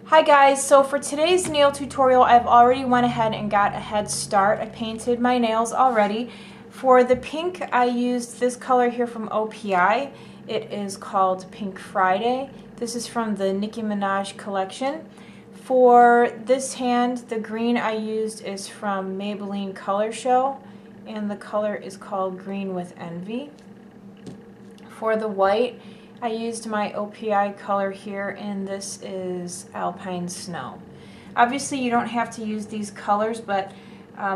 Hi guys, so for today's nail tutorial I've already went ahead and got a head start. I painted my nails already. For the pink I used this color here from OPI. It is called Pink Friday. This is from the Nicki Minaj collection. For this hand, the green I used is from Maybelline Color Show and the color is called Green with Envy. For the white, I used my OPI color here, and this is Alpine Snow. Obviously, you don't have to use these colors, but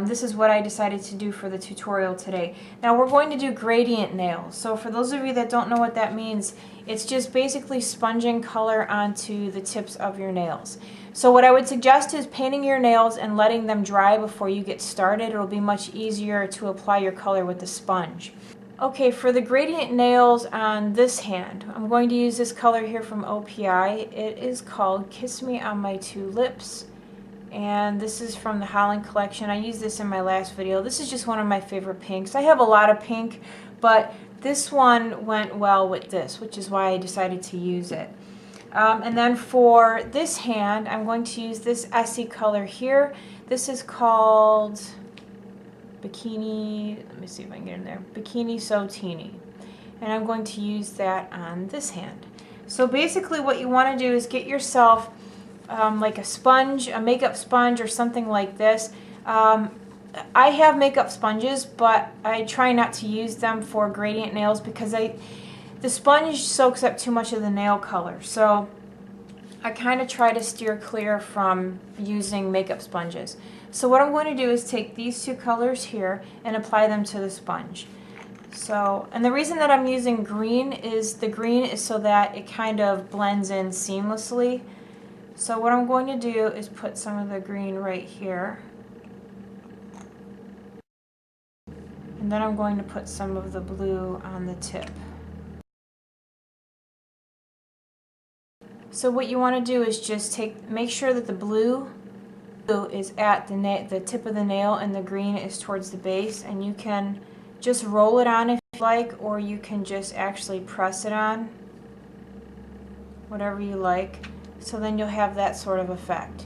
this is what I decided to do for the tutorial today. Now, we're going to do gradient nails. So for those of you that don't know what that means, it's just basically sponging color onto the tips of your nails. So what I would suggest is painting your nails and letting them dry before you get started. It'll be much easier to apply your color with the sponge. Okay, for the gradient nails on this hand, I'm going to use this color here from OPI. It is called Kiss Me on My Two Lips, and this is from the Holland collection. I used this in my last video. This is just one of my favorite pinks. I have a lot of pink, but this one went well with this, which is why I decided to use it. And then for this hand, I'm going to use this Essie color here. This is called Bikini, let me see if I can get in there, Bikini So Teeny. And I'm going to use that on this hand. So basically what you want to do is get yourself like a sponge, a makeup sponge or something like this. I have makeup sponges, but I try not to use them for gradient nails because the sponge soaks up too much of the nail color. So I kind of try to steer clear from using makeup sponges. So what I'm going to do is take these two colors here and apply them to the sponge. So, and the reason that I'm using green is the green is so that it kind of blends in seamlessly. So what I'm going to do is put some of the green right here. And then I'm going to put some of the blue on the tip. So what you want to do is just make sure that the blue is at the tip of the nail and the green is towards the base, and you can just roll it on if you like, or you can just actually press it on, whatever you like. So then you'll have that sort of effect.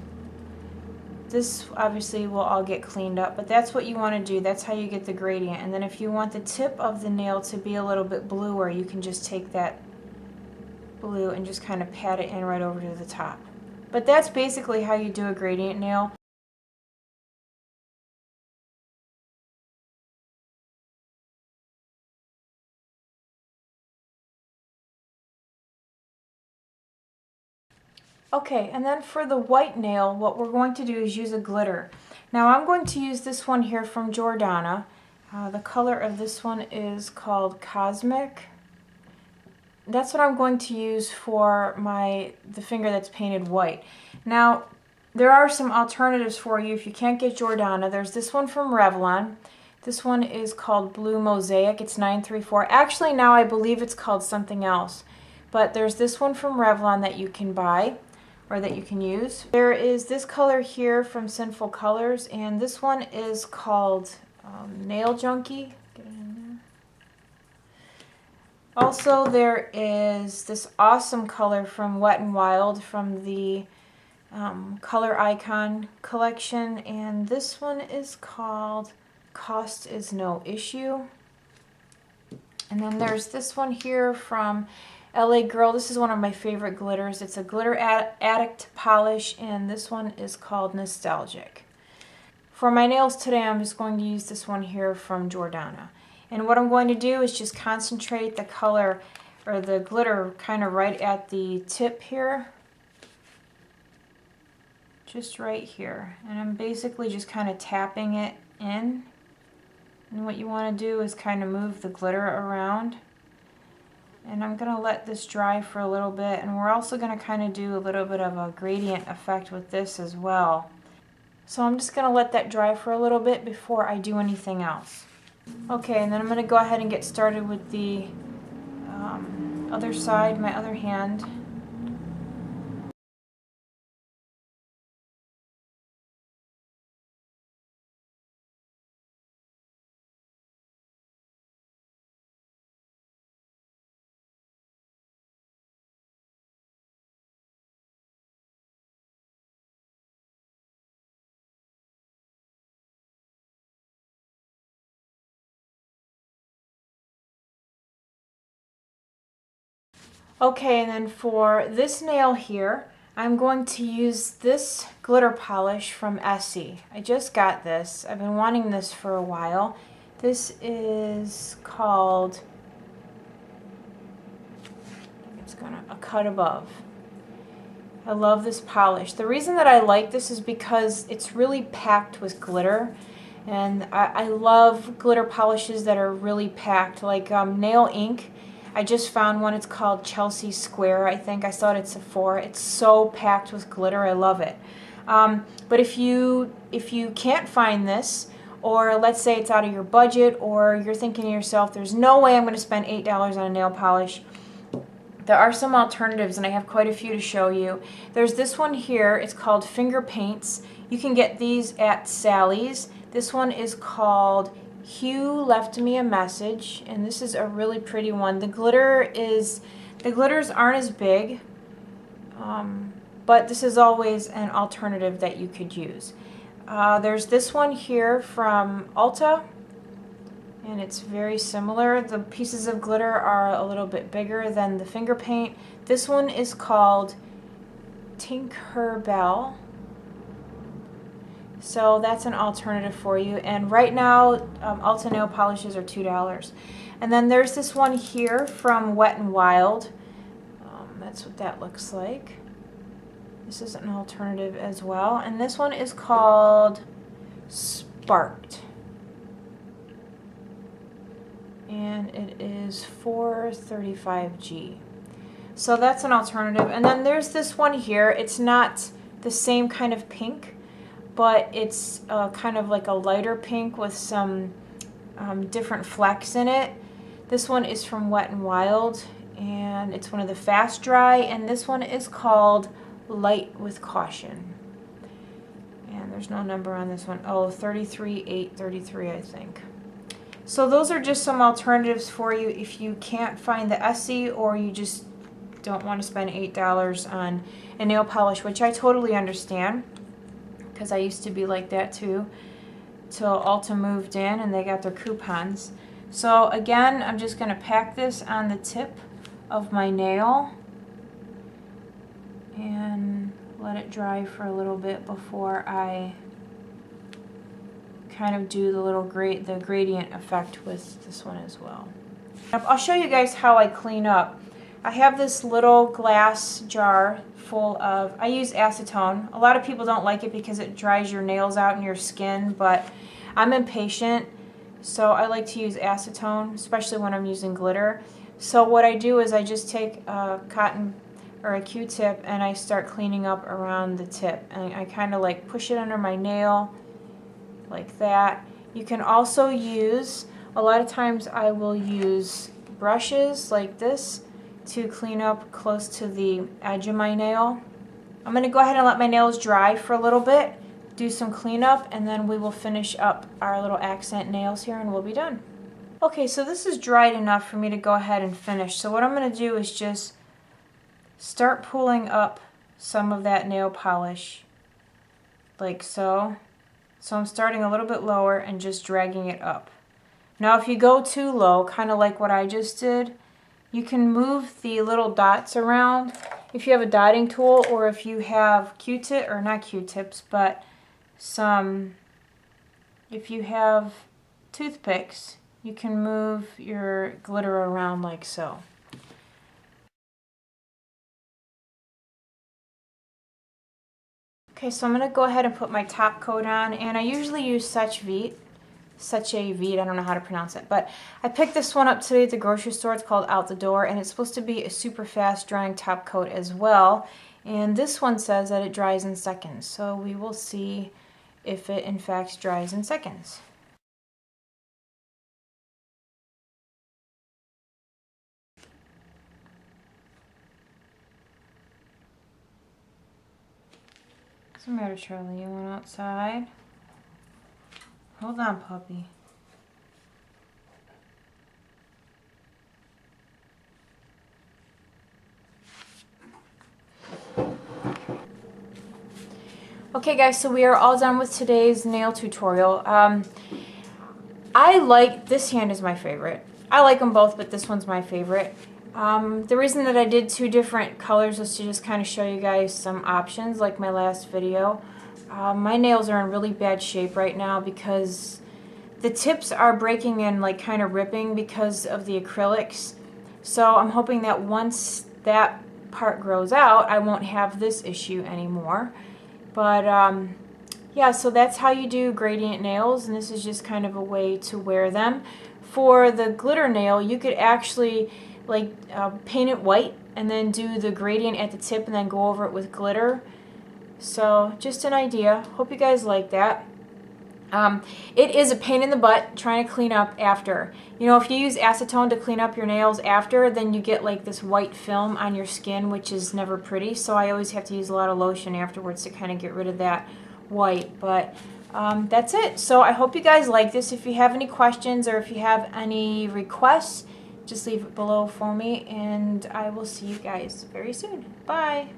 This obviously will all get cleaned up, but that's what you want to do. That's how you get the gradient. And then if you want the tip of the nail to be a little bit bluer, you can just take that blue and just kind of pat it in right over to the top. But that's basically how you do a gradient nail. Okay, and then for the white nail, what we're going to do is use a glitter. Now I'm going to use this one here from Jordana. The color of this one is called Cosmic. That's what I'm going to use for the finger that's painted white. Now, there are some alternatives for you if you can't get Jordana. There's this one from Revlon. This one is called Blue Mosaic. It's 934. Actually, now I believe it's called something else. But there's this one from Revlon that you can buy, or that you can use. There is this color here from Sinful Colors, and this one is called Nail Junkie. Get it in there. Also, there is this awesome color from Wet n Wild from the Color Icon collection, and this one is called Cost is No Issue. And then there's this one here from LA Girl. This is one of my favorite glitters. It's a Glitter Addict polish, and this one is called Nostalgic. For my nails today, I'm just going to use this one here from Jordana. And what I'm going to do is just concentrate the color or the glitter kind of right at the tip here. Just right here. And I'm basically just kind of tapping it in. And what you want to do is kind of move the glitter around. And I'm going to let this dry for a little bit, and we're also going to kind of do a little bit of a gradient effect with this as well. So I'm just going to let that dry for a little bit before I do anything else. Okay, and then I'm going to go ahead and get started with the other side, my other hand. Okay, and then for this nail here, I'm going to use this glitter polish from Essie. I just got this. I've been wanting this for a while. This is called, it's gonna, A Cut Above. I love this polish. The reason that I like this is because it's really packed with glitter. And I love glitter polishes that are really packed, like nail ink. I just found one, it's called Chelsea Square, I think. I saw it at Sephora. It's so packed with glitter, I love it. But if you can't find this, or let's say it's out of your budget, or you're thinking to yourself, there's no way I'm going to spend $8 on a nail polish, there are some alternatives, and I have quite a few to show you. There's this one here, it's called Finger Paints. You can get these at Sally's. This one is called Hugh Left Me a Message, and this is a really pretty one. The glitters aren't as big, but this is always an alternative that you could use. There's this one here from Ulta, and it's very similar. The pieces of glitter are a little bit bigger than the finger paint. This one is called Tinkerbell. So that's an alternative for you. And right now, Ulta nail polishes are $2. And then there's this one here from Wet n Wild. That's what that looks like. This is an alternative as well. And this one is called Sparked. And it is 435G. So that's an alternative. And then there's this one here. It's not the same kind of pink, but it's kind of like a lighter pink with some different flecks in it. This one is from Wet n Wild, and it's one of the fast dry, and this one is called Light with Caution. And there's no number on this one. Oh, 33833, I think. So those are just some alternatives for you if you can't find the Essie, or you just don't want to spend $8 on a nail polish, which I totally understand, because I used to be like that too, till Ulta moved in and they got their coupons. So again, I'm just going to pack this on the tip of my nail and let it dry for a little bit before I kind of do the gradient effect with this one as well. I'll show you guys how I clean up. I have this little glass jar full of, I use acetone. A lot of people don't like it because it dries your nails out in your skin, but I'm impatient, so I like to use acetone, especially when I'm using glitter. So what I do is I just take a cotton or a Q-tip and I start cleaning up around the tip. And I kind of like push it under my nail like that. You can also use, a lot of times I will use brushes like this to clean up close to the edge of my nail. I'm going to go ahead and let my nails dry for a little bit, do some cleanup, and then we will finish up our little accent nails here and we'll be done. Okay, so this is dried enough for me to go ahead and finish. So what I'm going to do is just start pulling up some of that nail polish like so. So I'm starting a little bit lower and just dragging it up. Now if you go too low, kind of like what I just did, you can move the little dots around if you have a dotting tool, or if you have Q-tip, or not Q-tips, but if you have toothpicks, you can move your glitter around like so. Okay, so I'm going to go ahead and put my top coat on, and I usually use Sachet Vite, I don't know how to pronounce it, but I picked this one up today at the grocery store. It's called Out the Door, and it's supposed to be a super fast drying top coat as well. And this one says that it dries in seconds, so we will see if it in fact dries in seconds. What's the matter, Charlie? You went outside? Hold on, puppy. Okay guys, so we are all done with today's nail tutorial. I like, this hand is my favorite. I like them both, but this one's my favorite. The reason that I did two different colors was to just kind of show you guys some options like my last video. My nails are in really bad shape right now because the tips are breaking and like kind of ripping because of the acrylics. So I'm hoping that once that part grows out, I won't have this issue anymore. But yeah, so that's how you do gradient nails, and this is just kind of a way to wear them. For the glitter nail, you could actually like paint it white and then do the gradient at the tip and then go over it with glitter. So just an idea. Hope you guys like that. It is a pain in the butt trying to clean up after. You know, if you use acetone to clean up your nails after, then you get like this white film on your skin, which is never pretty. So I always have to use a lot of lotion afterwards to kind of get rid of that white. But that's it. So I hope you guys like this. If you have any questions or if you have any requests, just leave it below for me, and I will see you guys very soon. Bye.